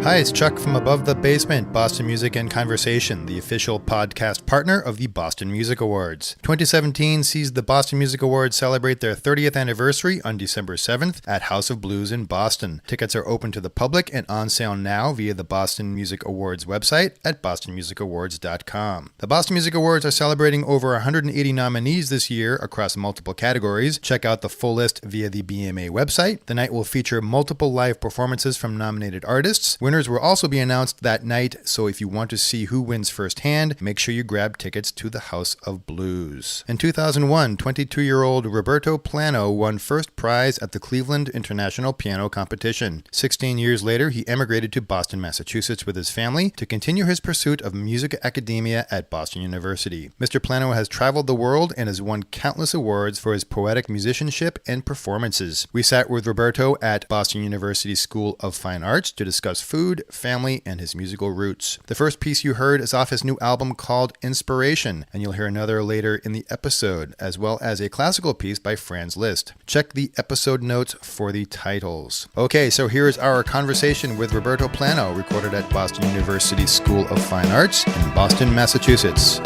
Hi, it's Chuck from Above the Basement, Boston Music and Conversation, the official podcast partner of the Boston Music Awards. 2017 sees the Boston Music Awards celebrate their 30th anniversary on December 7th at House of Blues in Boston. Tickets are open to the public and on sale now via the Boston Music Awards website at bostonmusicawards.com. The Boston Music Awards are celebrating over 180 nominees this year across multiple categories. Check out the full list via the BMA website. The night will feature multiple live performances from nominated artists. Winners will also be announced that night, so if you want to see who wins firsthand, make sure you grab tickets to the House of Blues. In 2001, 22-year-old Roberto Plano won first prize at the Cleveland International Piano Competition. 16 years later, he emigrated to Boston, Massachusetts with his family to continue his pursuit of Musica Academia at Boston University. Mr. Plano has traveled the world and has won countless awards for his poetic musicianship and performances. We sat with Roberto at Boston University School of Fine Arts to discuss food, family, and his musical roots. The first piece you heard is off his new album called Inspiration, and you'll hear another later in the episode, as well as a classical piece by Franz Liszt. Check the episode notes for the titles. Okay, so here's our conversation with Roberto Plano, recorded at Boston University School of Fine Arts in Boston, Massachusetts.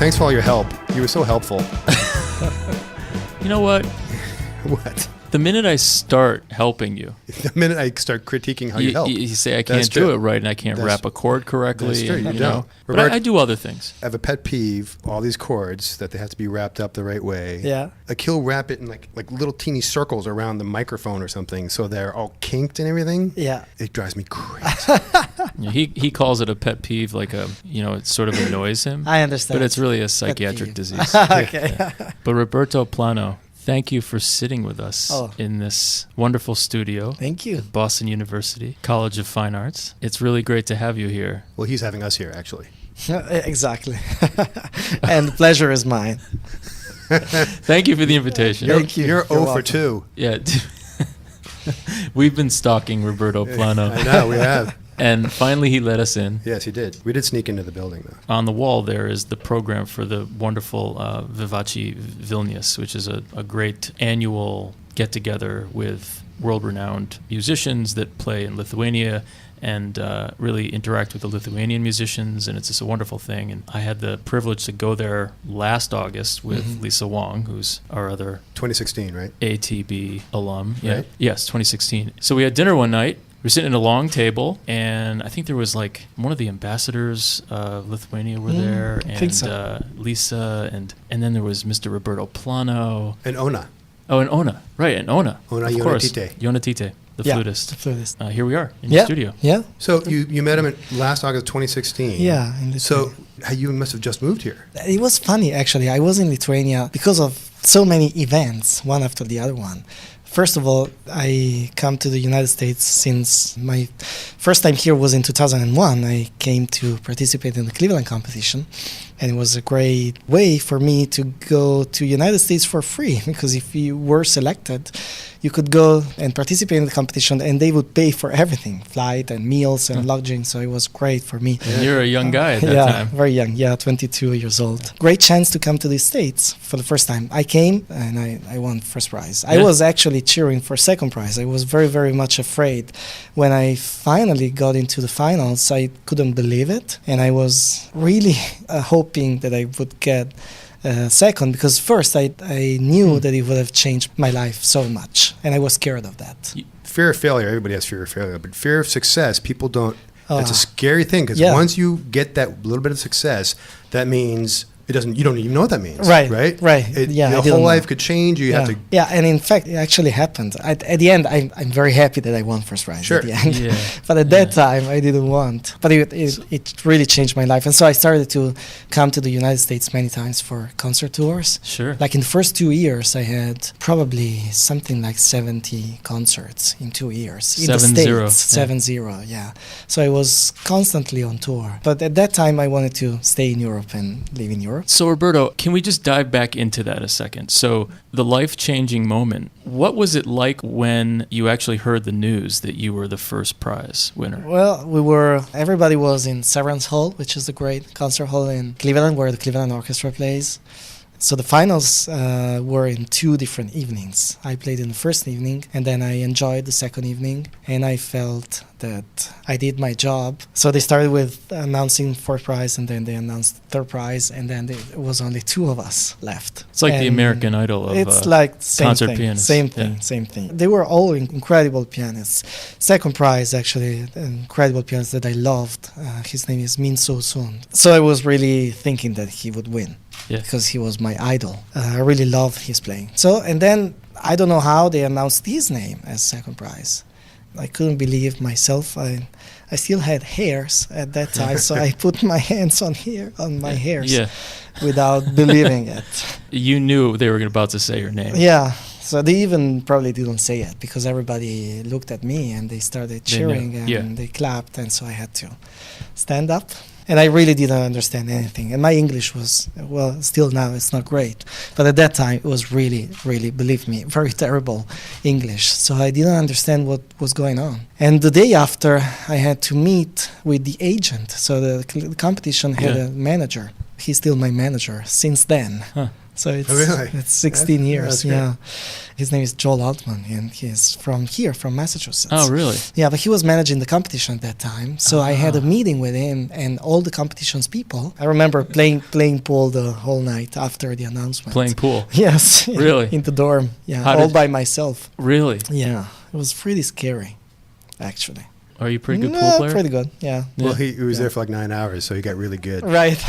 Thanks for all your help. You were so helpful. You know what? What? The minute I start helping you, the minute I start critiquing how you help, you say I can't do it right and I can't wrap a chord correctly. That's true. And, you don't. But I do other things. I have a pet peeve, all these chords, that they have to be wrapped up the right way. Yeah. Like he'll wrap it in like little teeny circles around the microphone or something so they're all kinked and everything. Yeah. It drives me crazy. Yeah, he calls it a pet peeve, like it sort of annoys him. I understand. But it's really a psychiatric disease. Okay. Yeah. But Roberto Plano, thank you for sitting with us in this wonderful studio. Thank you. At Boston University College of Fine Arts. It's really great to have you here. Well, he's having us here, actually. Exactly. And the pleasure is mine. Thank you for the invitation. Thank you. You're 0 for 2. Yeah. We've been stalking Roberto Plano. I know, we have. And finally he let us in. Yes, he did. We did sneak into the building, though. On the wall there is the program for the wonderful Vivace Vilnius, which is a great annual get-together with world-renowned musicians that play in Lithuania and really interact with the Lithuanian musicians, and it's just a wonderful thing. And I had the privilege to go there last August with Lisa Wong, who's our other 2016, right? ATB alum. Right? Yeah. Yes, 2016. So we had dinner one night. We were sitting at a long table, and I think there was like one of the ambassadors of Lithuania were there, and I think so. Lisa, and then there was Mr. Roberto Plano. And Ona. Oh, and Ona. Right, and Ona. Ona of course. Yonatite. Yonatite. the Yeah, flutist. the flutist. Here we are in your studio. Yeah. So you met him last August 2016. Yeah. So you must have just moved here. It was funny, actually. I was in Lithuania because of so many events, one after the other one. First of all, I come to the United States since my first time here was in 2001. I came to participate in the Cleveland competition, and it was a great way for me to go to United States for free, because if you were selected, you could go and participate in the competition, and they would pay for everything, flight and meals and lodging, so it was great for me. And you're a young guy at that time. Very young, 22 years old. Great chance to come to the States for the first time. I came, and I won first prize. I was actually cheering for second prize. I was very, very much afraid. When I finally got into the finals, I couldn't believe it, and I was really hoping that I would get second, because first I knew that it would have changed my life so much, and I was scared of that. Fear of failure, everybody has fear of failure, but fear of success, people don't. That's a scary thing, because once you get that little bit of success, that means you don't even know what that means. Right. Your whole life could change. You have to. Yeah, and in fact, it actually happened. At the end, I'm very happy that I won first prize. Sure. At the end. Yeah. But at that time, I didn't want. But it really changed my life, and so I started to come to the United States many times for concert tours. Sure. Like in the first 2 years, I had probably something like 70 concerts in 2 years. In the States, 70, yeah. So I was constantly on tour. But at that time, I wanted to stay in Europe and live in Europe. So Roberto, can we just dive back into that a second? So the life-changing moment, what was it like when you actually heard the news that you were the first prize winner? Well, everybody was in Severance Hall, which is the great concert hall in Cleveland, where the Cleveland Orchestra plays. So the finals were in 2 different evenings. I played in the first evening, and then I enjoyed the second evening, and I felt that I did my job. So they started with announcing fourth prize, and then they announced third prize, and then it was only 2 of us left. It's like the American Idol of it's like concert pianists. Same thing. They were all incredible pianists. Second prize, actually, an incredible pianist that I loved. His name is Min So Soon. So I was really thinking that he would win. Yeah. Because he was my idol. I really loved his playing. So, and then I don't know how they announced his name as second prize. I couldn't believe myself. I still had hairs at that time, so I put my hands on my hairs without believing it. You knew they were about to say your name. Yeah. So they even probably didn't say it, because everybody looked at me and they started cheering and they clapped, and so I had to stand up. And I really didn't understand anything. And my English was, still now it's not great. But at that time, it was really, really, believe me, very terrible English. So I didn't understand what was going on. And the day after, I had to meet with the agent. So the competition had a manager. He's still my manager since then. Huh. So it's 16 years. Yeah. His name is Joel Altman, and he's from Massachusetts. Oh, really? Yeah, but he was managing the competition at that time. So I had a meeting with him and all the competition's people. I remember playing pool the whole night after the announcement. Playing pool? Yes. Really? In the dorm. Yeah, all by myself. Really? Yeah. It was pretty scary, actually. Are you a pretty good pool player? Pretty good, yeah. Well, he was there for like 9 hours, so he got really good. Right.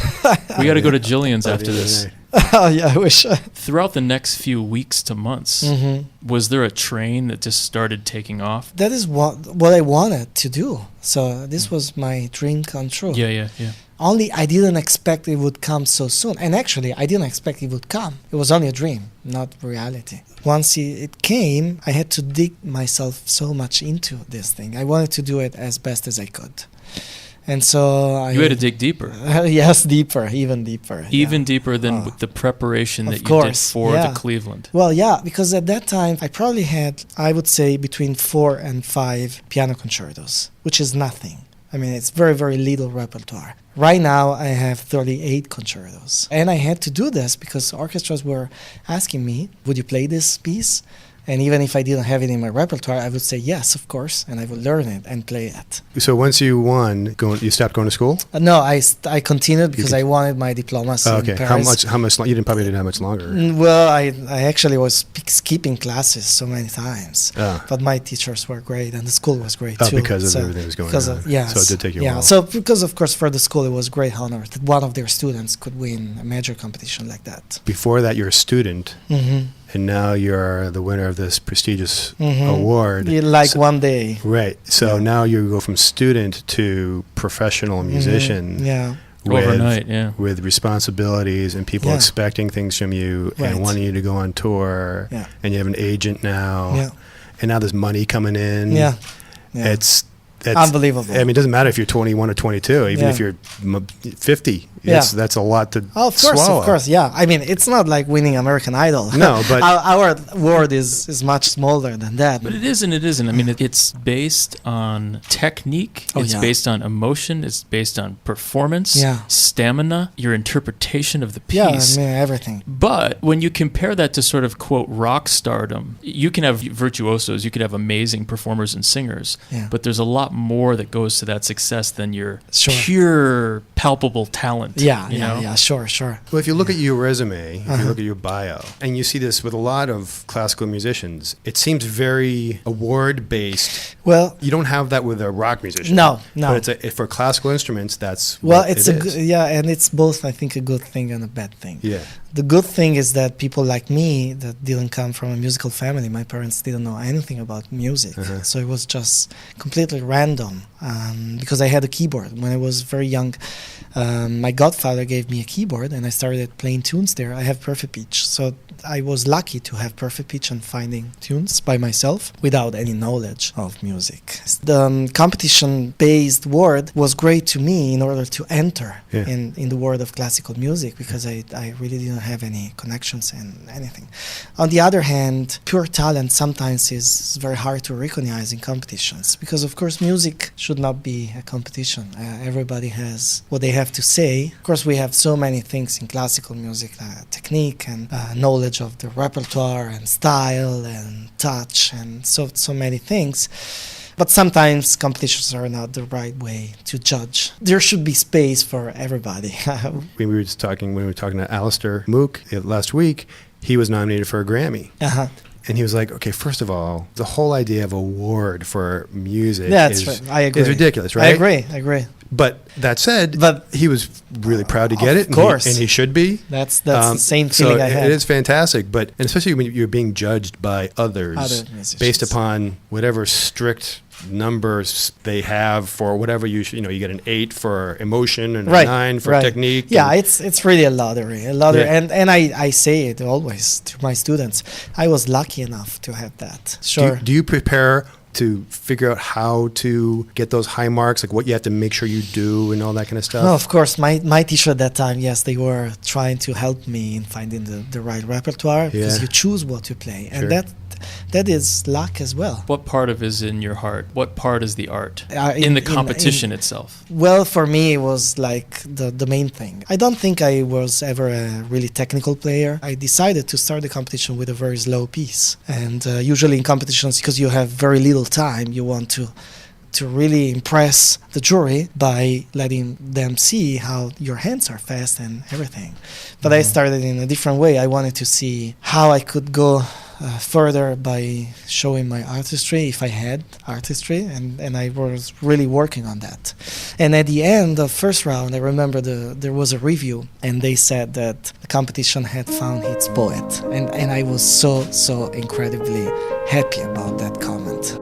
We got to go to Jillian's after this. Oh, yeah, I wish. Throughout the next few weeks to months, was there a train that just started taking off? That is what I wanted to do. So this was my dream come true. Yeah. Only I didn't expect it would come so soon. And actually, I didn't expect it would come. It was only a dream, not reality. Once it came, I had to dig myself so much into this thing. I wanted to do it as best as I could. And so you had to dig deeper. Yes, even deeper. Even deeper than the preparation that you did for the Cleveland. Well, yeah, because at that time, I probably had, I would say, between 4 and 5 piano concertos, which is nothing. I mean, it's very, very little repertoire. Right now, I have 38 concertos. And I had to do this because orchestras were asking me, would you play this piece? And even if I didn't have it in my repertoire, I would say yes, of course, and I would learn it and play it. So once you won, you stopped going to school? No, I continued because I wanted my diplomas in Paris. How much? You probably didn't have much longer. Well, I actually was skipping classes so many times. But my teachers were great, and the school was great too. Because of everything that was going on. Yes. So it did take you a while. So because, of course, for the school, it was a great honor that one of their students could win a major competition like that. Before that, you're a student. and now you're the winner of this prestigious award. One day. Right. So now you go from student to professional musician. Yeah. Overnight, with responsibilities and people expecting things from you and wanting you to go on tour. Yeah. And you have an agent now. Yeah. And now there's money coming in. Yeah. It's unbelievable. I mean, it doesn't matter if you're 21 or 22, even if you're 50. That's a lot to swallow. Of course, yeah. I mean, it's not like winning American Idol. No, but our world is much smaller than that. But it isn't. I mean, it's based on technique. It's based on emotion. It's based on performance, stamina, your interpretation of the piece. Yeah, I mean, everything. But when you compare that to sort of, quote, rock stardom, you can have virtuosos, you can have amazing performers and singers, but there's a lot more that goes to that success than your pure, palpable talent. Sure. Well, if you look at your resume, if you look at your bio, and you see this with a lot of classical musicians, it seems very award-based. Well, you don't have that with a rock musician. No. But for classical instruments, that's and it's both, I think, a good thing and a bad thing. Yeah. The good thing is that people like me that didn't come from a musical family, my parents didn't know anything about music. So it was just completely random because I had a keyboard. When I was very young, my godfather gave me a keyboard and I started playing tunes there. I have perfect pitch. So I was lucky to have perfect pitch and finding tunes by myself without any knowledge of music. The competition-based world was great to me in order to enter in the world of classical music because I really didn't have any connections and anything. On the other hand, pure talent sometimes is very hard to recognize in competitions because, of course, music should not be a competition. Everybody has what they have to say. Of course, we have so many things in classical music, technique and knowledge of the repertoire and style and touch and so many things. But sometimes competitions are not the right way to judge. There should be space for everybody. when we were talking to Alistair Mook last week, he was nominated for a Grammy. And he was like, okay, first of all, the whole idea of award for music is ridiculous, right? I agree. But that said, he was really proud to get it. Of course. And he should be. That's the same feeling I had. It is fantastic. But and especially when you're being judged by others based upon whatever strict numbers they have for whatever you get an 8 for emotion and a 9 for technique. Yeah, it's really a lottery. And I say it always to my students. I was lucky enough to have that. Sure. Do you prepare to figure out how to get those high marks, like what you have to make sure you do and all that kind of stuff? No, of course. My teacher at that time, yes, they were trying to help me in finding the right repertoire because you choose what to play. And that is luck as well. What part of it is in your heart? What part is the art in the competition itself? Well, for me, it was like the main thing. I don't think I was ever a really technical player. I decided to start the competition with a very slow piece. And usually in competitions, because you have very little time, you want to really impress the jury by letting them see how your hands are fast and everything. But I started in a different way. I wanted to see how I could go further by showing my artistry, if I had artistry, and I was really working on that. And at the end of first round, I remember there was a review, and they said that the competition had found its poet, and I was so incredibly happy about that comment.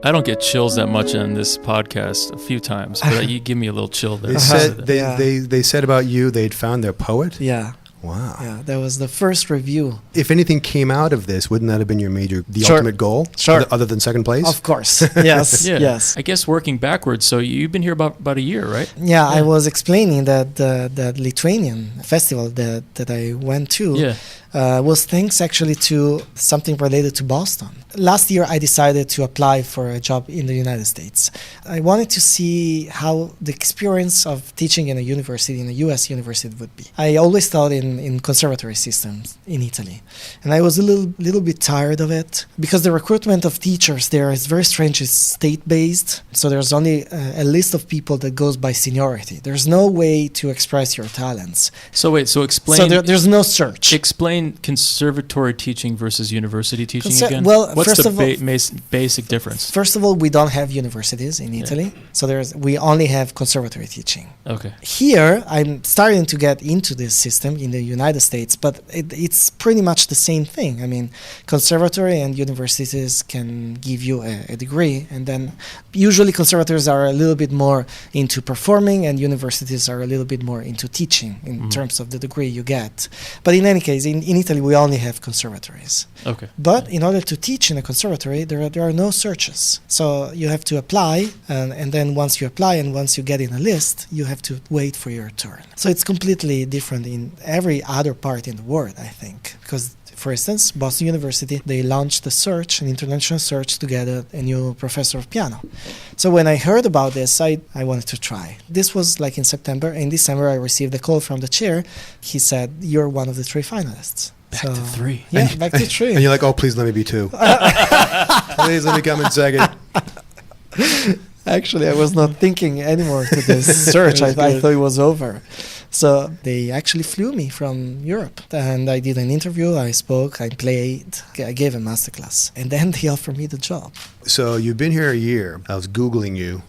I don't get chills that much on this podcast a few times, but you give me a little chill there. They said about you they'd found their poet? Yeah. Wow. Yeah, that was the first review. If anything came out of this, wouldn't that have been the Sure. ultimate goal? Sure. Other than second place? Of course. Yes. Yeah. Yes. I guess working backwards. So you've been here about a year, right? Yeah, I was explaining that the Lithuanian festival that I went to was thanks actually to something related to Boston. Last year, I decided to apply for a job in the United States. I wanted to see how the experience of teaching in a university, in a U.S. university, would be. I always thought in conservatory systems in Italy, and I was a little bit tired of it because the recruitment of teachers there is very strange. It's state-based, so there's only a list of people that goes by seniority. There's no way to express your talents. So explain. So there's no search. Explain conservatory teaching versus university teaching again. Well, what's first the of all, basic difference? First of all, we don't have universities in Italy, so we only have conservatory teaching. Okay. Here, I'm starting to get into this system in the United States, but it's pretty much the same thing. I mean, conservatory and universities can give you a degree, and then usually conservatories are a little bit more into performing, and universities are a little bit more into teaching in terms of the degree you get. But in any case, in Italy, we only have conservatories. Okay. But in order to teach in a conservatory, there are no searches. So you have to apply, and then once you apply and once you get in a list, you have to wait for your turn. So it's completely different in every other part in the world, I think. Because, for instance, Boston University, they launched an international search to get a new professor of piano. So when I heard about this, I wanted to try. This was like in September. In December, I received a call from the chair. He said, "You're one of the 3 finalists." Back to 3. Yeah, back to 3. And you're like, oh, please let me be 2. Please let me come in second. Actually, I was not thinking anymore to this search. I thought it was over. So they actually flew me from Europe. And I did an interview, I spoke, I played, I gave a masterclass. And then they offered me the job. So you've been here a year. I was Googling you,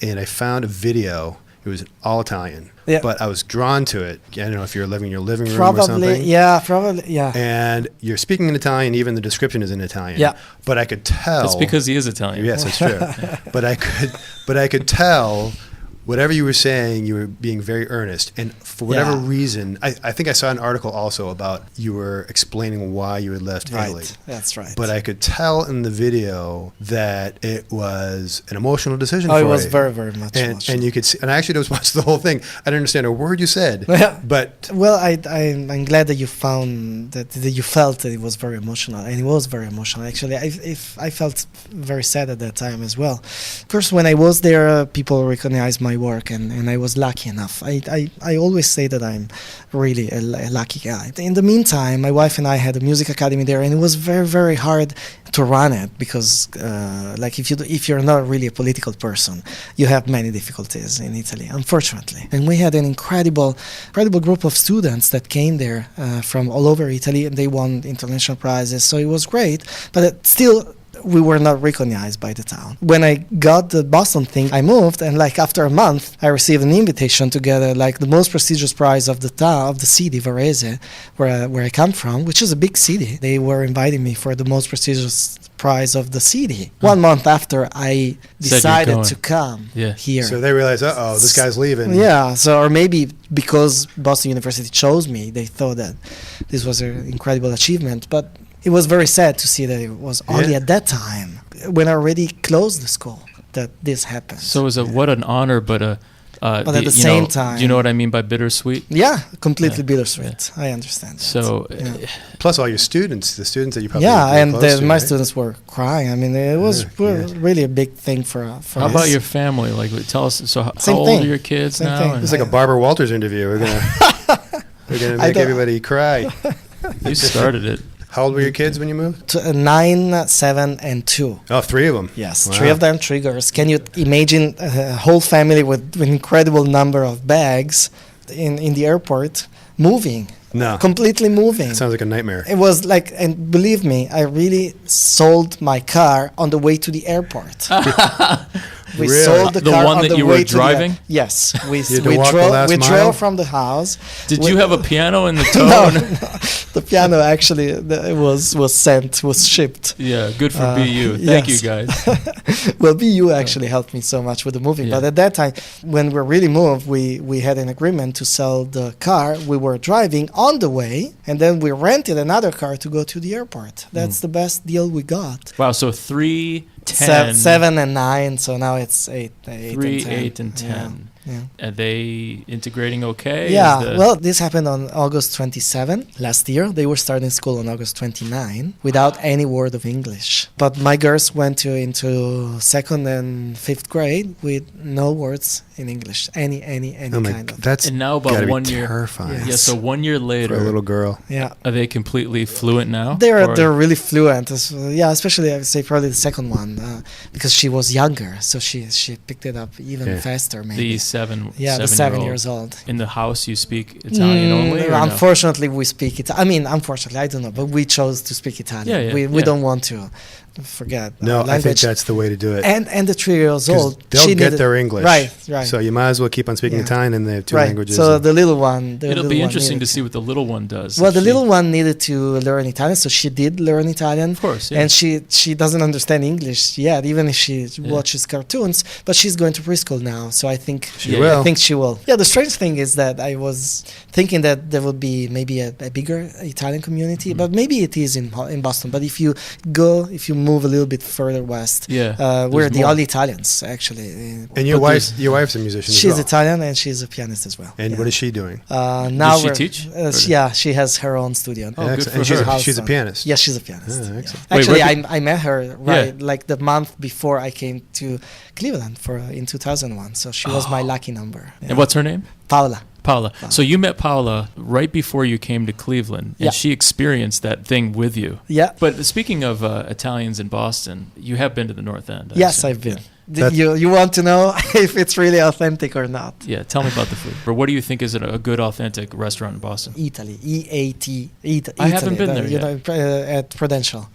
and I found a video. It was all Italian. Yeah. But I was drawn to it. I don't know if you're living in your living room Probably, or something. yeah. And you're speaking in Italian, even the description is in Italian. Yeah. But I could tell. That's because he is Italian. Yes, it's true. But I could tell whatever you were saying, you were being very earnest. And for whatever reason, I think I saw an article also about you were explaining why you had left Italy. That's right. But I could tell in the video that it was an emotional decision for you. It was very, very much emotional. And you could see, and I actually just watched the whole thing. I didn't understand a word you said. But well, I'm glad that you found that you felt that it was very emotional, and it was very emotional. Actually, I felt very sad at that time as well. First, when I was there, people recognized my work, and I was lucky enough. I always say that I'm really a lucky guy. In the meantime, my wife and I had a music academy there, and it was very, very hard to run it because, like, if you're not really a political person, you have many difficulties in Italy, unfortunately. And we had an incredible group of students that came there from all over Italy, and they won international prizes. So it was great, but still, we were not recognized by the town. When I got the Boston thing, I moved, and like after a month, I received an invitation to get like the most prestigious prize of the town, of the city, Varese, where I come from, which is a big city. They were inviting me for the most prestigious prize of the city. 1 month after I decided to come here. So they realized, this guy's leaving. Yeah, or maybe because Boston University chose me, they thought that this was an incredible achievement, but it was very sad to see that it was only at that time, when I already closed the school, that this happened. So it was what an honor, but at the same time. Do you know what I mean by bittersweet? Yeah, completely bittersweet. I understand that. So, plus all your students, the students that you probably my students were crying. I mean, it was really a big thing for us. How about your family? Like, tell us. So, how old are your kids now? It's like a Barbara Walters interview. We're gonna make everybody cry. You started it. How old were your kids when you moved? 9, 7, and 2. Oh, 3 of them. Yes, wow. 3 of them, 3 girls. Can you imagine a whole family with an incredible number of bags in the airport moving? No. Completely moving. It sounds like a nightmare. It was like, and believe me, I really sold my car on the way to the airport. We Really? sold the car one on that the you way were to driving? Yes, we had to walk the last we mile? drove from the house. Did you have a piano in the No, tone? the piano actually was shipped. Yeah, good for BU. Thank you, guys. Well, BU actually helped me so much with the moving. Yeah. But at that time, when we really moved, we had an agreement to sell the car we were driving on the way, and then we rented another car to go to the airport. That's the best deal we got. Wow, so 3, 10, 7 and 9, so now it's 8, 3, and 10. 8, and 10. Yeah. Are they integrating okay? Yeah, well, this happened on August 27 last year. They were starting school on August 29 without any word of English. But my girls went into 2nd and 5th grade with no words in English, any kind of. That's And now about gotta be 1 year. terrifying. Yeah, so 1 year later, For a little girl. Yeah. are they completely fluent now? They're really fluent. Yeah, especially I would say probably the second one because she was younger, so she picked it up even faster maybe. The 7 the 7 years old. In the house, you speak Italian only? Or unfortunately, we speak it. I mean, unfortunately, I don't know, but we chose to speak Italian. We don't want to forget No, our language. I think that's the way to do it. And the 3 years old, they'll get their English. Right. So you might as well keep on speaking Italian, and they have two languages. So the little one. It'll be interesting to see what the little one does. Well, the little one needed to learn Italian, so she did learn Italian. Of course, yeah. And she doesn't understand English yet, even if she watches cartoons. But she's going to preschool now, so I think she will. I think she will. Yeah, the strange thing is that I was thinking that there would be maybe a bigger Italian community, but maybe it is in Boston. But if you move a little bit further west, we're the only Italians actually. And your wife's a musician. She's Italian and she's a pianist as well. And what is she doing? Now does she teach? She has her own studio. Oh, good for and her. she's a pianist. Yes, she's a pianist. Oh, excellent. Actually, I met her like the month before I came to Cleveland in 2001. So she was my lucky number. And what's her name? Paola. So you met Paola right before you came to Cleveland, and she experienced that thing with you. Yeah. But speaking of Italians in Boston, you have been to the North End. Yes, I've been. You want to know if it's really authentic or not? Yeah, tell me about the food. Or what do you think is a good, authentic restaurant in Boston? Italy, EAT. Italy. I haven't been there yet. At Prudential.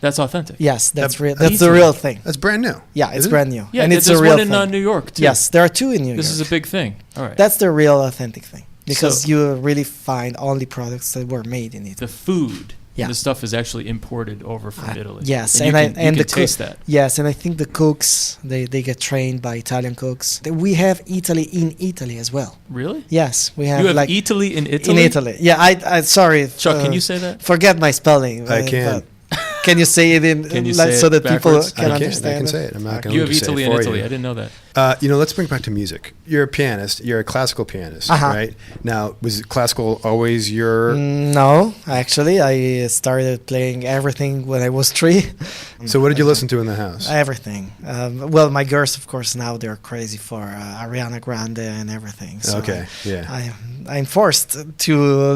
That's authentic. Yes, that's the real thing. That's brand new. Yeah, it's brand new. Yeah, and it's there's a real one in thing. New York, too. Yes, there are 2 in New York. This is a big thing. All right. That's the real authentic thing. Because you really find only products that were made in Italy. The food. Yeah. The stuff is actually imported over from Italy. Yes, and you can taste that. Yes, and I think the cooks they get trained by Italian cooks. We have Italy in Italy as well. Really? Yes, we have. You have Italy in Italy. In Italy, yeah. I sorry, Chuck. Can you say that? Forget my spelling. I can. Can you say it so that people can understand? I can say it. I'm not going to. You have Italy in Italy. I didn't know that. Let's bring it back to music. You're a pianist. You're a classical pianist, right? Now, was classical always your? No, actually, I started playing everything when I was 3. So, what did you listen to in the house? Everything. Well, my girls, of course, now they're crazy for Ariana Grande and everything. So I'm forced to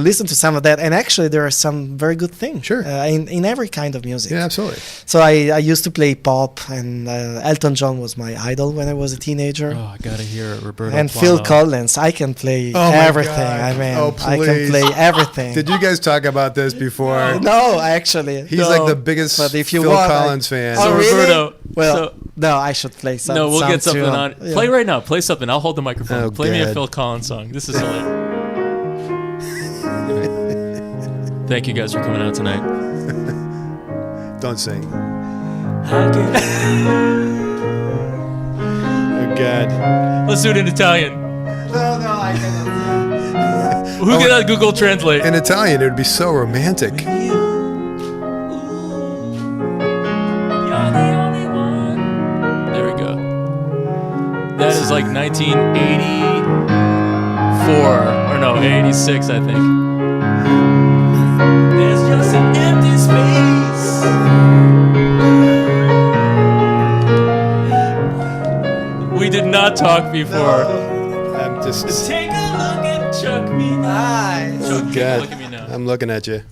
listen to some of that, and actually, there are some very good things. Sure. In every kind of music. Yeah, absolutely. So I used to play pop, and Elton John was my idol when I was a teenager. Oh, I gotta hear it, Roberto and Plano. Phil Collins. I can play everything. I mean, I can play everything. Did you guys talk about this before? No, actually. He's like the biggest Phil Collins fan. So Roberto, well, no, I should play something. No, we'll get something tune. on. Yeah. Play right now. Play something. I'll hold the microphone. Play me a Phil Collins song. This is hilarious. Thank you guys for coming out tonight. Don't sing. Oh, God. Let's do it in Italian. No, I cannot. Who can Google Translate? In Italian, it would be so romantic. There we go. That is like 1984. Or no, 86, I think. There's just an empty space. We did not talk before. I'm just. Take a look at Chuck me now. Nice. Chuck, God. take a look at me now. I'm looking at you.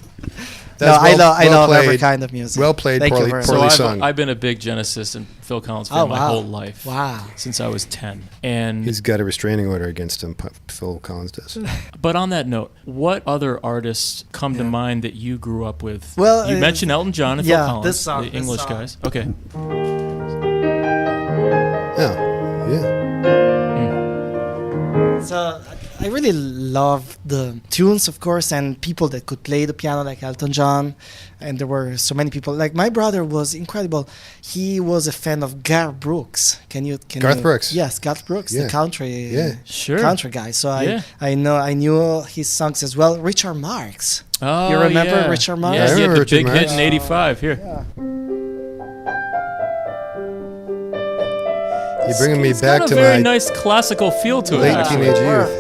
I love every kind of music. Well played, poorly sung. I've been a big Genesis and Phil Collins fan my whole life. Wow. Since I was 10. And he's got a restraining order against him, Phil Collins does. But on that note, what other artists come to mind that you grew up with? Well, you mentioned Elton John and Phil Collins, this song, the English guys. Okay. Yeah. So I really love the tunes, of course, and people that could play the piano, like Elton John. And there were so many people. Like my brother was incredible. He was a fan of Garth Brooks. Garth Brooks? Yes, Garth Brooks, the country country guy. So I knew his songs as well. Richard Marx. Oh, you remember Richard Marx? Yeah, he had the Richard big Marx. hit in '85. Here. Yeah. You're bringing me It's back got to a very my nice classical feel to it. late actually. teenage youth.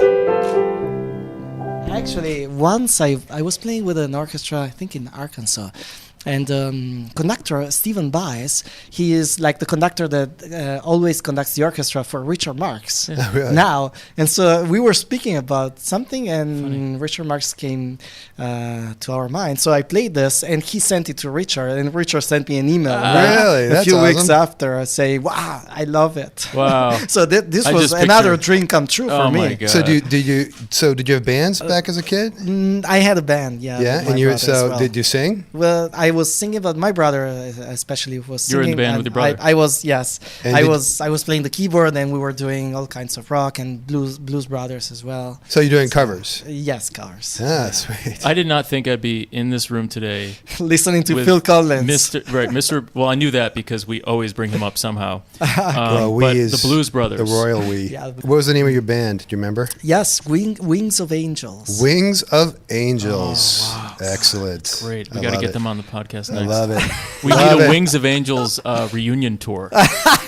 Actually, once I was playing with an orchestra, I think in Arkansas, and conductor Stephen Bies, he is like the conductor that always conducts the orchestra for Richard Marx now. And so we were speaking about something, and Richard Marx came to our mind. So I played this, and he sent it to Richard, and Richard sent me an email. Really? A That's few weeks awesome. after, I say, "Wow, I love it." Wow. So this I was just another pictured- dream come true for Oh me. my God. So did you have bands back as a kid? I had a band, yeah. Yeah, with and my you brother as well. did you sing? Well, I was singing, but my brother especially was You were singing. in the band and with your brother? I was, yes. And I was playing the keyboard, and we were doing all kinds of rock and blues brothers as well. So you're doing covers? Yes, covers. Ah, sweet. I did not think I'd be in this room today, Listening to with Phil Collins. Mr. Well, I knew that because we always bring him up somehow. Well, but is the Blues Brothers, the royal we. Yeah. What was the name of your band? Do you remember? Yes, Wings of Angels. Wings of Angels. Oh, wow. Excellent. Great. We I got to love get it. them on the podcast I next. love it. We Love need a it. Wings of Angels reunion tour.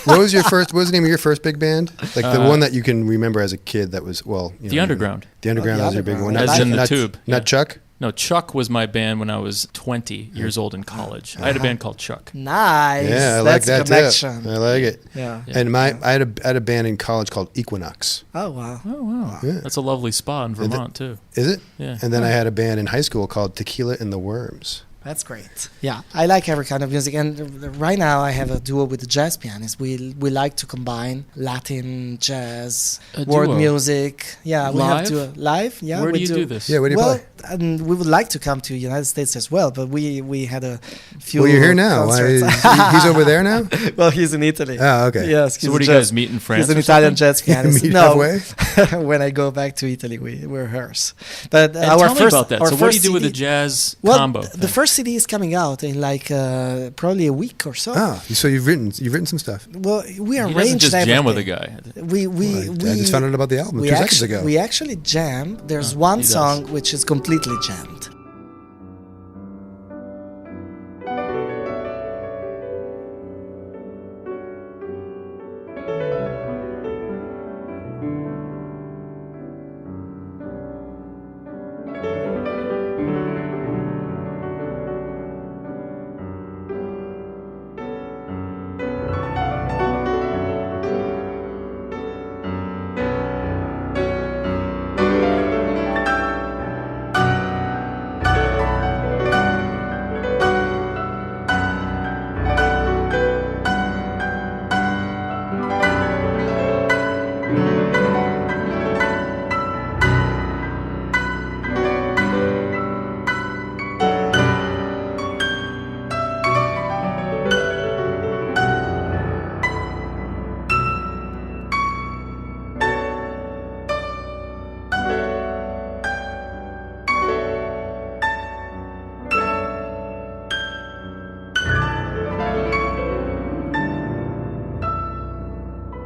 What was the name of your first big band? Like the one that you can remember as a kid that was, well, you The know, Underground. The Underground The was your big one. Underground. As in the not, Tube. Not Yeah. Chuck? No, Chuck was my band when I was 20 years old in college. I had a band called Chuck. Nice. Yeah, I like That's that a connection. too. I like it. Yeah. Yeah. And I had a band in college called Equinox. Oh, wow. Oh, wow. Yeah. That's a lovely spa in Vermont, too. Is it? Yeah. And then I had a band in high school called Tequila and the Worms. That's great. Yeah, I like every kind of music, and right now I have a duo with the jazz pianist. We like to combine Latin, jazz, A world duo? music. Yeah, we have Live? to live. Yeah, Where we do you do this? Yeah, where do you well, play? and we would like to come to the United States as well, but we had a few. Well, you're here now. Why concerts. he's over there now? Well, he's in Italy. Oh, okay. Yes. So he's what a do you guys jazz- meet in France? He's an or Italian something? jazz pianist. Meet No, halfway? when I go back to Italy, we rehearse. But And our tell me first, about that. our So what do you first do with the CD jazz well, combo? the thing? first CD is coming out in like probably a week or so. Oh, so you've written some stuff. Well, we He doesn't arranged just jam with a everything. guy. Well, I just found out about the album 2 seconds ago. We actually jam. There's Oh, one he does. song which is completely jammed.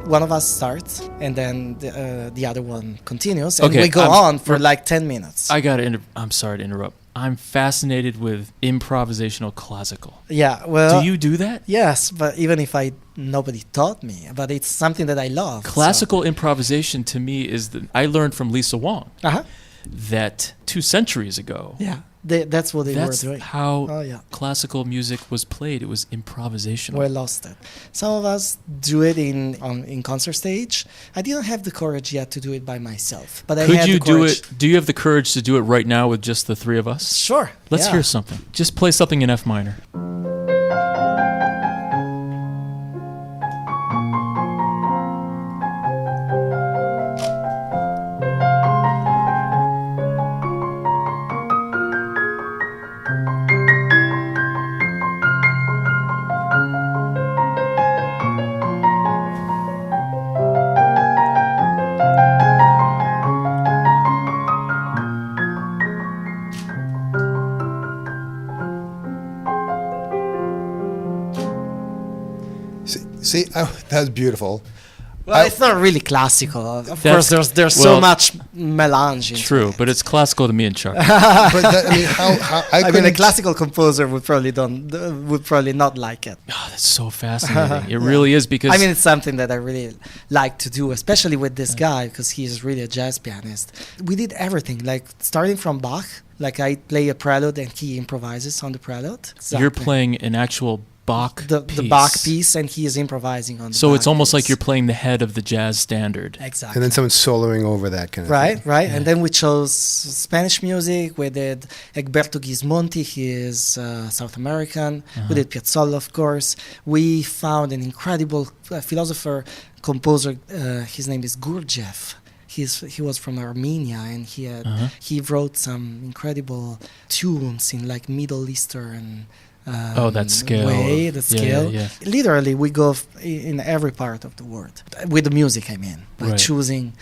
One of us starts, and then the other one continues, and Okay, we go on for like 10 minutes. I'm sorry to interrupt. I'm fascinated with improvisational classical. Yeah, well, Do you do that? yes, but even if nobody taught me, but it's something that I love. Classical improvisation to me is I learned from Lisa Wong So. Uh-huh. that 2 centuries ago. Yeah, that's what they That's were doing. how Oh, yeah. classical music was played. It was improvisational. We lost it. Some of us do it in concert stage. I didn't have the courage yet to do it by myself, but I Could had you the do courage. it? Do you have the courage to do it right now with just the 3 of us? Sure. Let's yeah. hear something. Just play something in F minor. See, that was beautiful. Well, it's not really classical. Of course, there's so much melange. True, but it's classical to me and Chuck. But that, I mean, how I mean, a classical composer would probably not like it. Oh, that's so fascinating. It really is, because I mean, it's something that I really like to do, especially with this guy, because he's really a jazz pianist. We did everything, like starting from Bach. Like I play a prelude and he improvises on the prelude. Exactly. You're playing an actual Bach piece. The Bach piece, and he is improvising on the So Bach it's almost piece. like you're playing the head of the jazz standard. Exactly. And then someone's soloing over that kind of thing. Right. And then we chose Spanish music. We did Egberto Gismonti. He is South American. We did Piazzolla, of course. We found an incredible philosopher, composer. His name is Gurdjieff. He was from Armenia, and he wrote some incredible tunes in like Middle Eastern that scale. Yeah. Literally, we go in every part of the world with the music. I mean, by choosing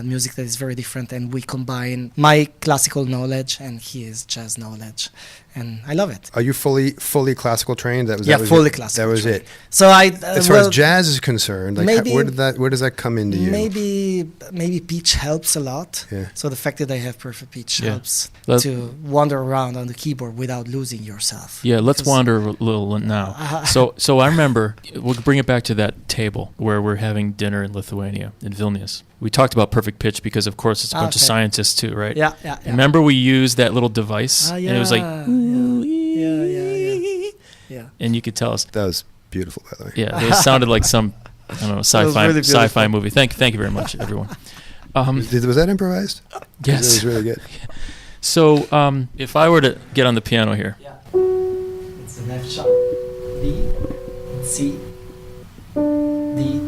music that is very different, and we combine my classical knowledge and his jazz knowledge, and I love it. Are you fully classical trained? Fully classical. That was trained. it. So as far as jazz is concerned, like maybe, where does that come into you? Maybe pitch helps a lot. Yeah. So the fact that I have perfect pitch helps to wander around on the keyboard without losing yourself. Yeah, let's wander a little now. So I remember, we'll bring it back to that table where we're having dinner in Lithuania, in Vilnius. We talked about perfect pitch because, of course, it's a bunch of scientists too, right? Yeah. Remember we used that little device? And it was like... Yeah. And you could tell us... That was beautiful, by the way. Yeah, it sounded like some, I don't know, sci-fi movie. Thank you very much, everyone. Was that improvised? Yes. It was really good. So if I were to get on the piano here... Yeah. It's an F sharp, B, C, D,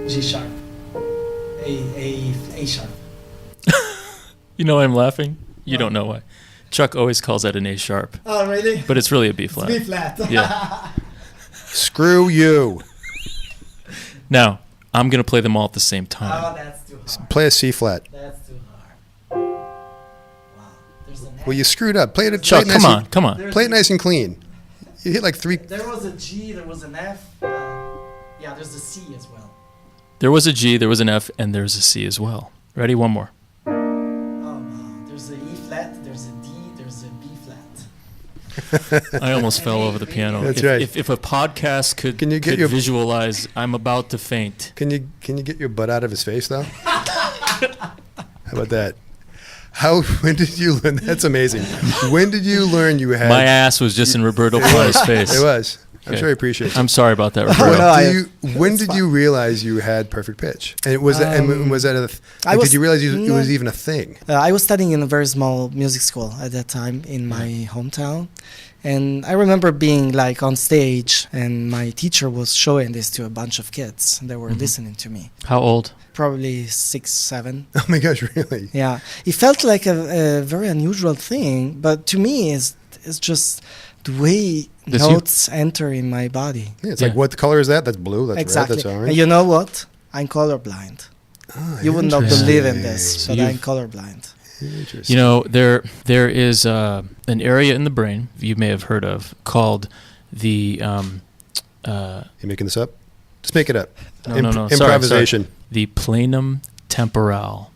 G sharp, A sharp. You know why I'm laughing? You don't know why. Chuck always calls that an A sharp. Oh, really? But it's really a B flat. It's B flat. Yeah. Screw you. Now, I'm going to play them all at the same time. Oh, that's too hard. Play a C flat. That's too hard. Wow. There's an F. Well, you screwed up. Chuck, come on. Play it nice and clean. You hit like 3. There was a G, there was an F. There's a C as well. There was a G, there was an F, and there's a C as well. Ready? One more. Oh, wow. There's a E flat, there's a D, there's a B flat. I almost fell over the piano. That's right. If a podcast could visualize, I'm about to faint. Can you get your butt out of his face, though? How about that? When did you learn? That's amazing. When did you learn you had... My ass was just in Roberto Plano's face. It was. I'm Okay. sure he appreciates it. I'm sorry about that, Roberto. When did you realize you had perfect pitch? And was that did you realize it was even a thing? I was studying in a very small music school at that time in my hometown. And I remember being like on stage, and my teacher was showing this to a bunch of kids. They were listening to me. How old? Probably 6, 7. Oh my gosh, really? Yeah. It felt like a very unusual thing, but to me it's just the way notes enter in my body. Yeah, it's like, what color is that? That's blue, that's exactly. red, that's orange. And you know what? I'm colorblind. You would not believe in this, but I'm colorblind. You know, there is an area in the brain you may have heard of called the... you making this up? Just make it up. No. Improvisation. Sorry. The planum temporale.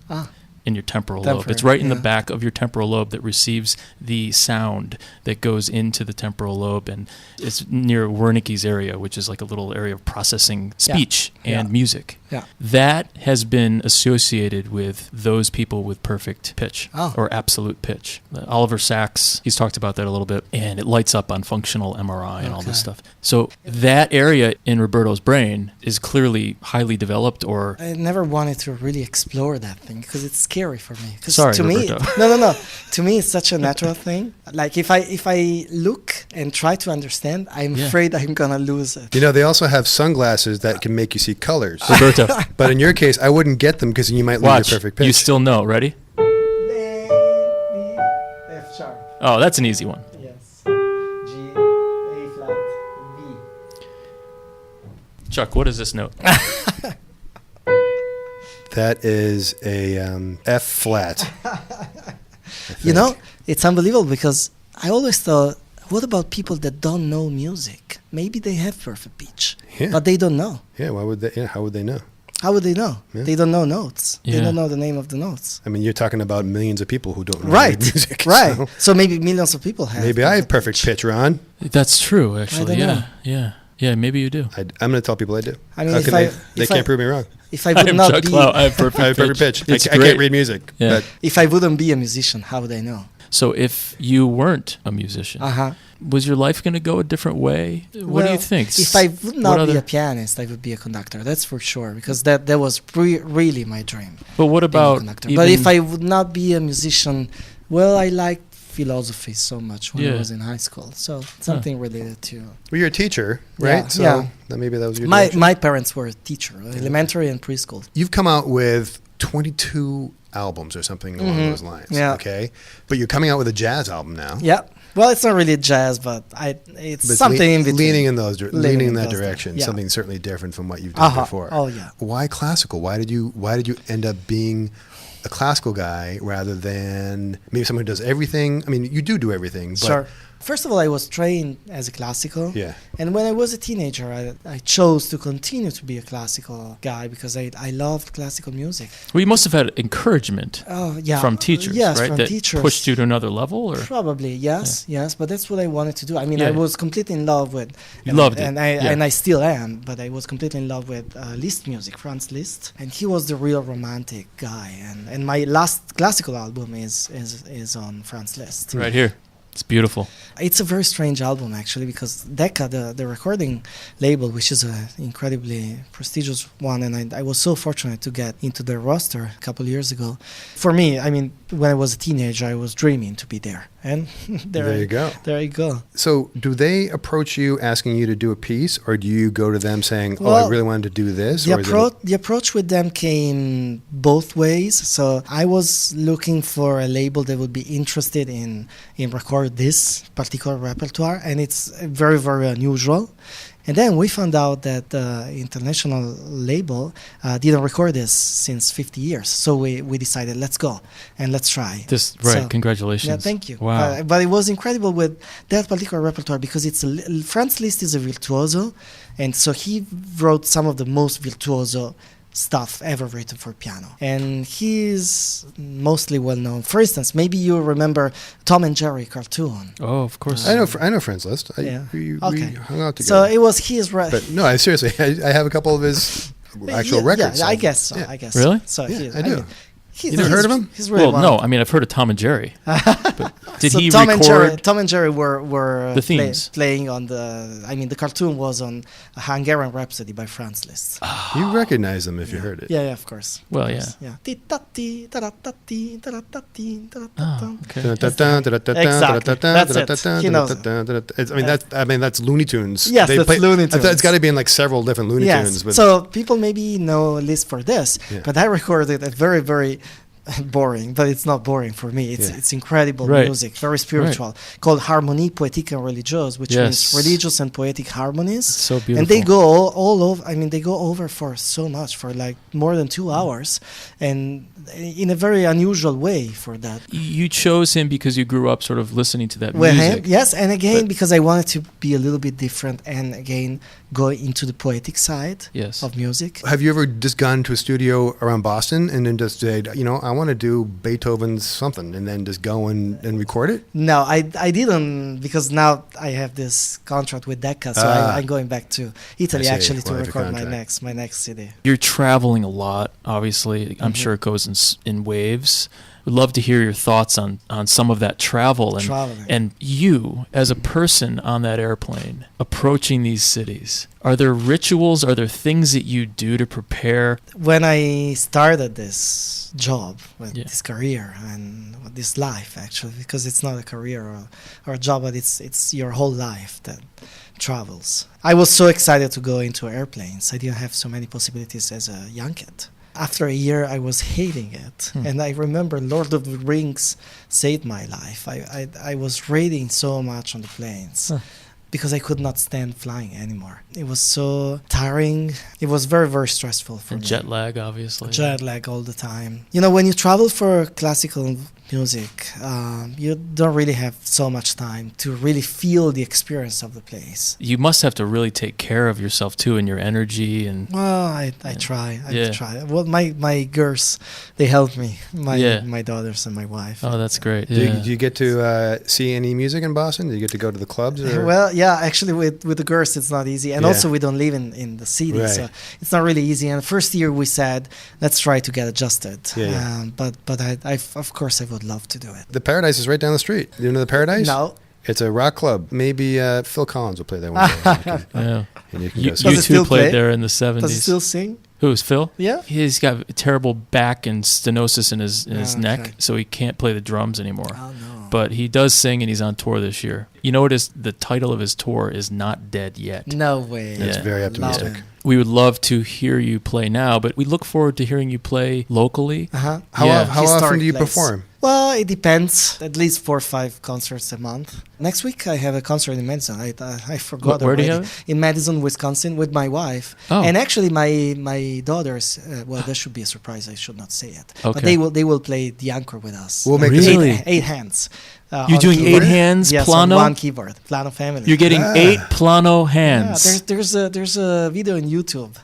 In your temporal lobe. It's right in the back of your temporal lobe that receives the sound that goes into the temporal lobe, and it's near Wernicke's area, which is like a little area of processing speech and music. Yeah. That has been associated with those people with perfect pitch or absolute pitch. Oliver Sacks, he's talked about that a little bit, and it lights up on functional MRI and all this stuff. So that area in Roberto's brain is clearly highly developed, or... I never wanted to really explore that thing because it's scary for me. Sorry, to Roberto. me, no. To me, it's such a natural thing. Like if I look and try to understand, I'm afraid I'm gonna lose it. You know, they also have sunglasses that can make you see colors. Roberto. But in your case, I wouldn't get them because you might lose your perfect pitch. You still know. Ready? F sharp. Oh, that's an easy one. Yes. G, A flat, B. Chuck, what is this note? That is a F flat. You know, it's unbelievable because I always thought, what about people that don't know music? maybe they have perfect pitch, Yeah. but they don't know. Yeah, why would they? Yeah, how would they know? How would they know? Yeah. They don't know notes. Yeah. They don't know the name of the notes. I mean, you're talking about millions of people who don't know Right, music. right. So So maybe millions of people have. maybe I have perfect pitch, Ron. That's true, actually. don't know. Yeah, maybe you do. I'm going to tell people I do. I mean, How if can I- they if can't I- prove me wrong. If I would am not Chuck be, Lau. I have perfect I have perfect pitch. It's I great. can't read music. Yeah. But if I wouldn't be a musician, how would I know? So if you weren't a musician, was your life going to go a different way? What do you think? If I would not be a pianist, I would be a conductor. That's for sure, because that was really my dream. But what being a about? conductor. But if I would not be a musician, well, I liked philosophy so much when I was in high school. So something related to. well, you're a teacher, right? Yeah, so yeah. That maybe that was your My direction. my parents were a teacher, elementary and preschool. You've come out with 22 albums or something along those lines. Yeah. Okay. But you're coming out with a jazz album now. Yeah. Well, it's not really jazz, but it's But something in between. leaning in leaning in that those direction. things, yeah. Something certainly different from what you've done before. Oh yeah. Why classical? Why did you end up being a classical guy rather than maybe someone who does everything? I mean, you do everything, but Sure. First of all, I was trained as a classical. yeah. And when I was a teenager, I chose to continue to be a classical guy because I loved classical music. Well, you must have had encouragement Oh, yeah. from teachers, Yes, right? from that teachers. pushed you to another level, or Probably, yes. But that's what I wanted to do. I mean, Yeah. I was completely in love with... You loved it, and I still am, but I was completely in love with Liszt music, Franz Liszt. And he was the real romantic guy. And my last classical album is on Franz Liszt. right here. It's beautiful. It's a very strange album, actually, because Decca, the recording label, which is an incredibly prestigious one, and I was so fortunate to get into their roster a couple of years ago. For me, I mean, when I was a teenager, I was dreaming to be there. And There you go. There you go. So do they approach you asking you to do a piece, or do you go to them saying, "Oh, I Well, really wanted to do this"? The or is it the approach with them came both ways. So I was looking for a label that would be interested in record this particular repertoire, and it's very, very unusual. And then we found out that the international label didn't record this since 50 years. So we decided, let's go and let's try. So, Congratulations. yeah, thank you. Wow. But it was incredible with that particular repertoire because Franz Liszt is a virtuoso, and so he wrote some of the most virtuoso stuff ever written for piano. And he's mostly well known. For instance, maybe you remember Tom and Jerry cartoon. Oh, of course. I know Franz Liszt. Yeah. We Okay. hung out So together. it was his... But no, seriously, I have a couple of his actual records. Yeah, so- I guess so. yeah. I guess Really? So. Yeah, I do. He's, You never heard of him? He's really Well, one no. of I mean, I've heard of Tom and Jerry. But did so he Tom and Jerry, record? Tom and Jerry were The themes. playing on the. I mean, the cartoon was on a Hungarian Rhapsody by Franz Liszt. You recognize them if you heard it. Yeah, of course. Well, Of yeah. course, yeah. Ti-ta-ti, ta-ra-ta-ti, ta-ra-ta-ti, Oh, okay. That's it. He knows I mean that's Looney Tunes. Yes, They that's Looney Tunes. It's got to be in like several different Looney Yes. Tunes. But So people maybe know Liszt for this, Yeah. but I recorded a very, very boring, but it's not boring for me. It's incredible Right. music, very spiritual, called Harmonies, Poetiques, and Religieuses, which Yes. means religious and poetic harmonies. So beautiful. And they go all over. I mean, they go over for so much, for like more than 2 hours, and in a very unusual way for that. You chose him because you grew up sort of listening to that Well, music. yes, and again But- because I wanted to be a little bit different, and again go into the poetic side Yes. of music. have you ever just gone to a studio around Boston and then just said, I want to do Beethoven's something, and then just go and record it? No, I didn't, because now I have this contract with Decca, so I'm going back to Italy I see. actually to Well, I have a record contract. my next CD. You're traveling a lot, obviously. I'm Mhm. sure it goes in waves. Would love to hear your thoughts on some of that travel Traveling. and you as a person on that airplane approaching these cities. Are there rituals? Are there things that you do to prepare? When I started this job, with Yeah. this career and with this life, actually, because it's not a career or a job, but it's your whole life that travels. I was so excited to go into airplanes. I didn't have so many possibilities as a young kid. After a year, I was hating it. And I remember Lord of the Rings saved my life. I was reading so much on the planes. Because I could not stand flying anymore. It was so tiring. It was very, very stressful for And me. jet lag, obviously. Jet lag all the time. You know, when you travel for classical music, you don't really have so much time to really feel the experience of the place. You must have to really take care of yourself too, and your energy. And well, I try. I try. Well, my girls, they help me. My daughters and my wife. Oh, that's great. Do you get to see any music in Boston? Do you get to go to the clubs? Or? Well, yeah. Actually, with the girls, it's not easy, and also we don't live in the city, right. so it's not really easy. And the first year we said, let's try to get adjusted. But I of course I would love to do it. The Paradise is right down the street. You know the Paradise? No. It's a rock club. Maybe Phil Collins will play there one day. And you can go see you two played there in the 70s. Does he still sing? Who's Phil? Yeah. He's got a terrible back and stenosis in his neck, so he can't play the drums anymore. Oh, no. But he does sing, and he's on tour this year. You know what is the title of his tour is Not Dead Yet. No way. That's very optimistic. We would love to hear you play now, but we look forward to hearing you play locally. Uh-huh. How often do you perform? Well, it depends. At least 4 or 5 concerts a month. Next week I have a concert in Madison. I forgot Where already. do you have it? In Madison, Wisconsin, with my wife. Oh. And actually, my daughters. Well, that should be a surprise. I should not say it. Okay. But they will play the encore with us. We'll make Really? 8 hands. You're doing keyboard. 8 hands, yes, Plano? on one keyboard. Plano family. You're getting 8 Plano hands. Yeah, there's a video on YouTube.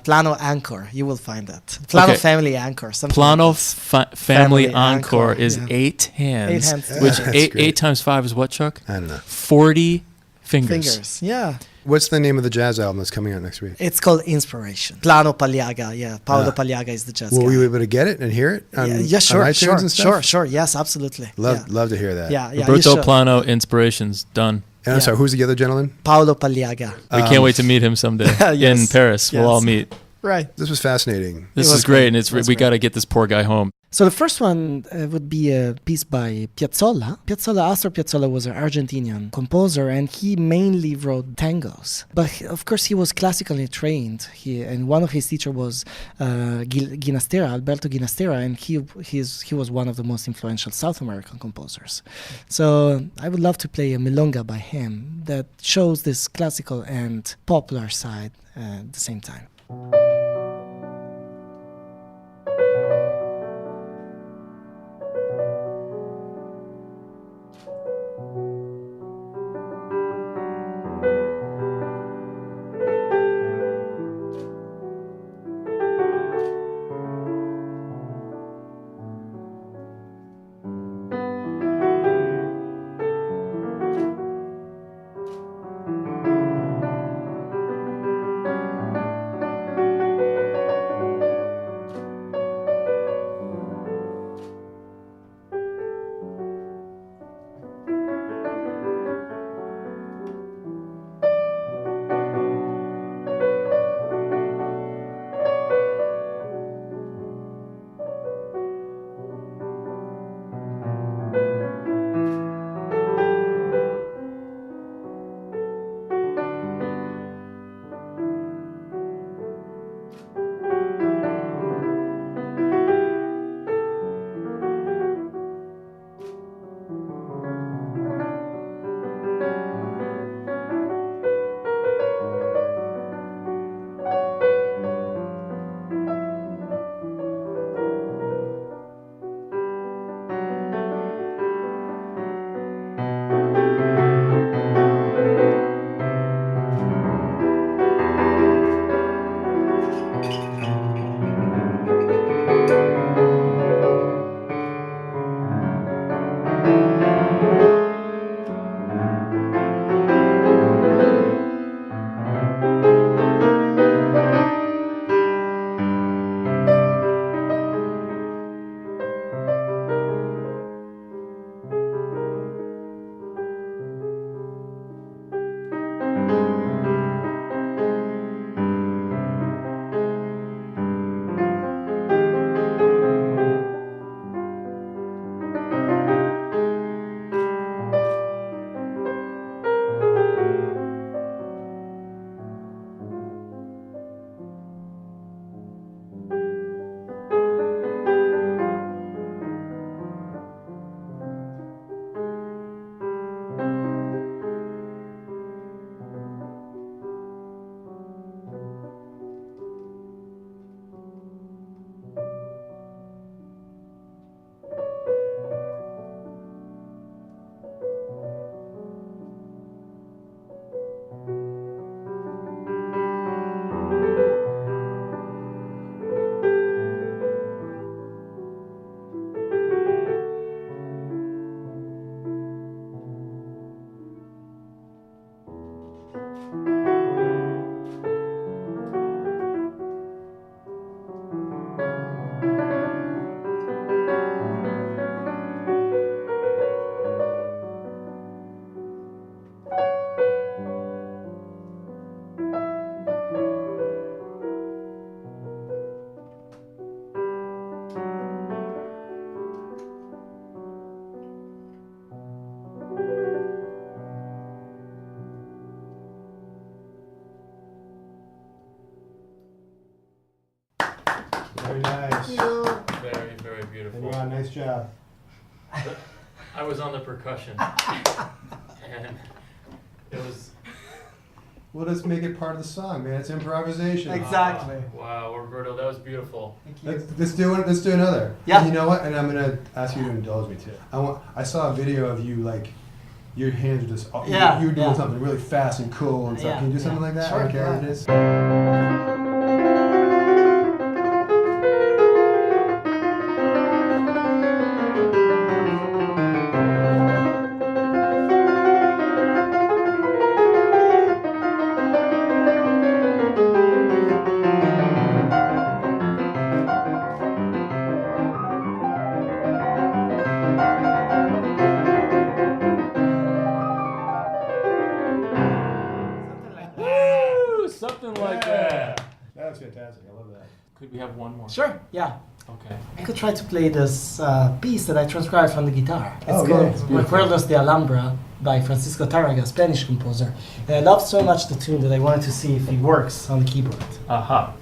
Plano Encore, you will find that. Plano Family Encore. Plano like Family Encore is 8 hands. 8 hands. Which That's 8 times 5 is what, Chuck? I don't know. 40 fingers. Yeah. What's the name of the jazz album that's coming out next week? It's called Inspiration. Plano Paliaga, yeah. Paolo Paliaga is the jazz guy. Will we be able to get it and hear it on, sure, on iTunes and stuff? Sure. Yes, absolutely. Love to hear that. Yeah. Roberto Plano, Inspirations, done. And I'm sorry, who's the other gentleman? Paolo Paliaga. We can't wait to meet him someday in Paris. We'll all meet. Right. This was fascinating. This is great, and we got to get this poor guy home. So the first one would be a piece by Piazzolla. Astor Piazzolla was an Argentinian composer, and he mainly wrote tangos. But of course, he was classically trained. And one of his teachers was Ginastera, Alberto Ginastera, and he was one of the most influential South American composers. So I would love to play a milonga by him that shows this classical and popular side at the same time. beautiful. And nice job. I was on the percussion, and it was. Well, let's make it part of the song, man. It's improvisation. Exactly. Wow, Roberto, that was beautiful. Thank you. Let's do another. Yeah. And you know what? And I'm gonna ask you to indulge me too. I saw a video of you like, your hands are just. You're doing something really fast and cool and stuff. Yeah, Can you do something like that? Sure. I don't care what it is. Something like that. That was fantastic. I love that. Could we have one more? Sure. Yeah. Okay. I could try to play this piece that I transcribed from the guitar. It's Oh, called yeah, it's beautiful. Recuerdos de Alhambra by Francisco Tárrega, Spanish composer. And I loved so much the tune that I wanted to see if it works on the keyboard. Aha.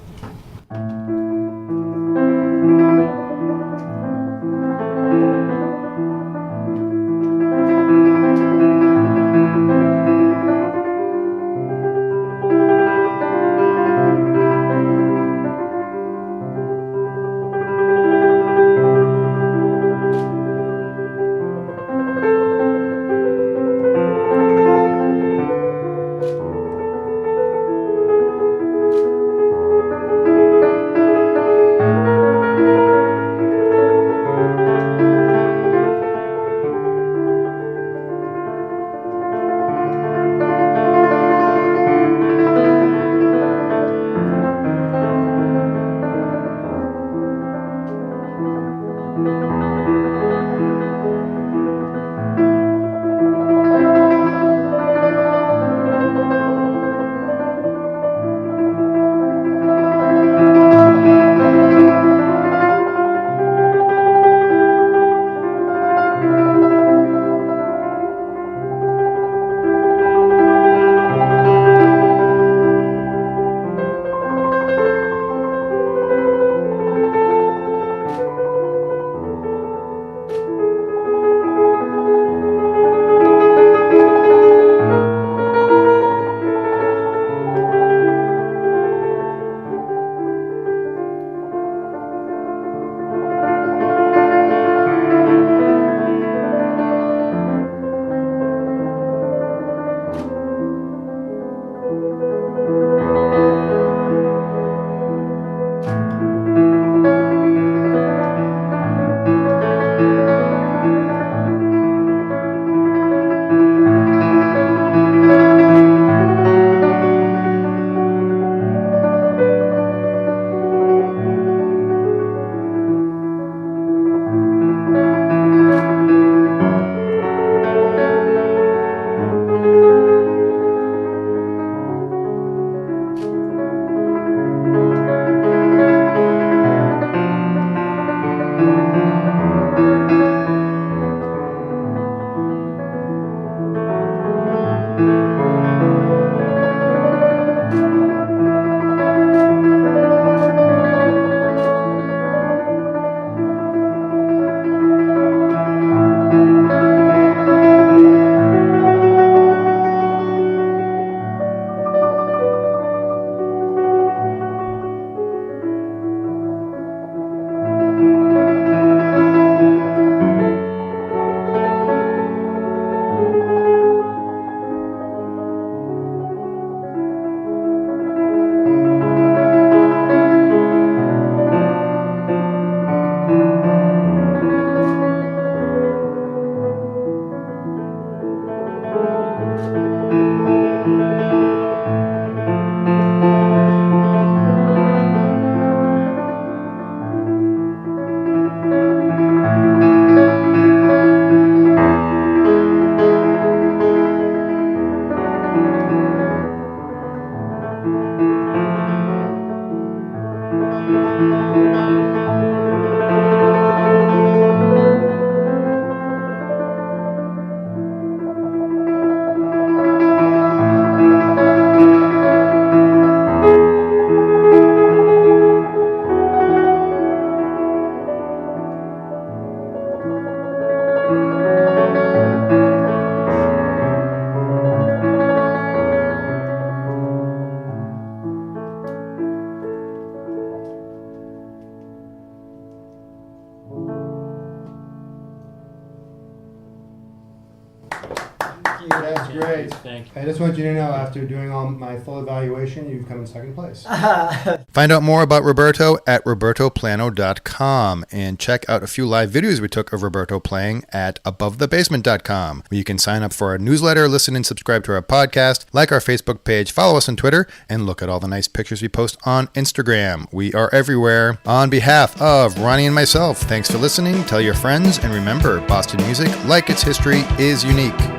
you. That's great. Thank you. I just want you to know, after doing all my full evaluation, you've come in second place. Find out more about Roberto at robertoplano.com and check out a few live videos we took of Roberto playing at abovethebasement.com, where you can sign up for our newsletter, listen and subscribe to our podcast, like our Facebook page, follow us on Twitter, and look at all the nice pictures we post on Instagram. We are everywhere. On behalf of Ronnie and myself, thanks for listening. Tell your friends, and remember, Boston music, like its history, is unique.